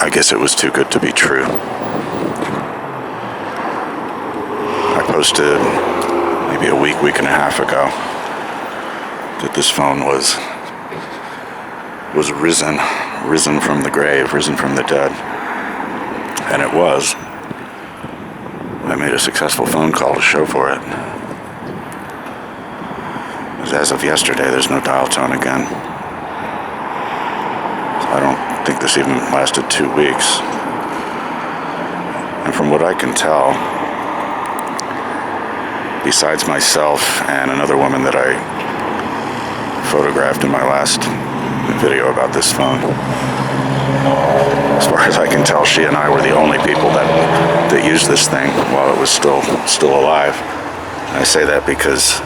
I guess it was too good to be true. I posted maybe a week and a half ago that this phone was risen from the grave, risen from the dead. And it was. I made a successful phone call to show for it. As of yesterday, there's no dial tone again. I don't think this even lasted 2 weeks. And from what I can tell, besides myself and another woman that I photographed in my last video about this phone, as far as I can tell, she and I were the only people that used this thing while it was still alive. And I say that because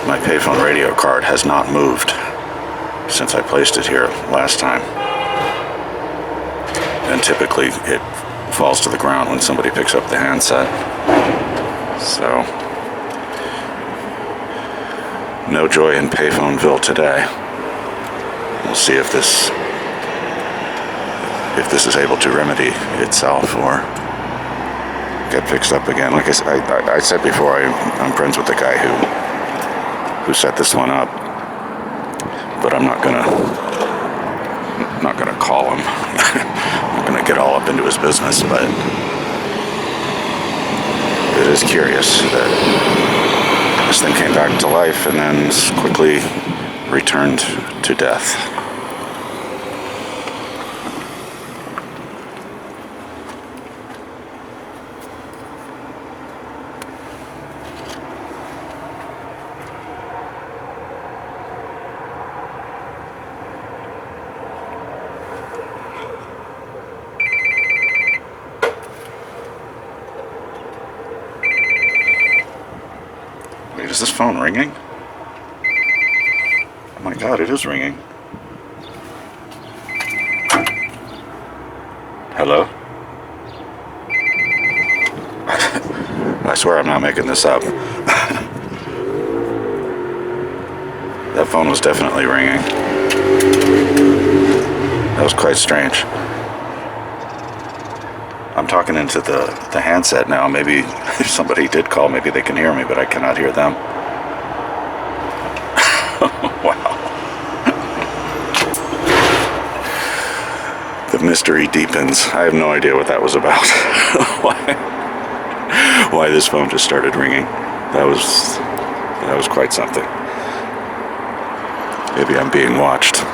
my Payphone radio card has not moved since I placed it here last time. And typically it falls to the ground when somebody picks up the handset. So, no joy in Payphoneville today. We'll see if this is able to remedy itself or get fixed up again. Like I said before, I'm friends with the guy who set this one up, but I'm not gonna call him. I'm not gonna get all up into his business, but it is curious that this thing came back to life and then quickly returned to death. Wait, is this phone ringing? Oh my God, it is ringing. Hello? I swear I'm not making this up. That phone was definitely ringing. That was quite strange. I'm talking into the handset now. Maybe if somebody did call, maybe they can hear me, but I cannot hear them. Wow. The mystery deepens. I have no idea what that was about. Why this phone just started ringing. That was quite something. Maybe I'm being watched.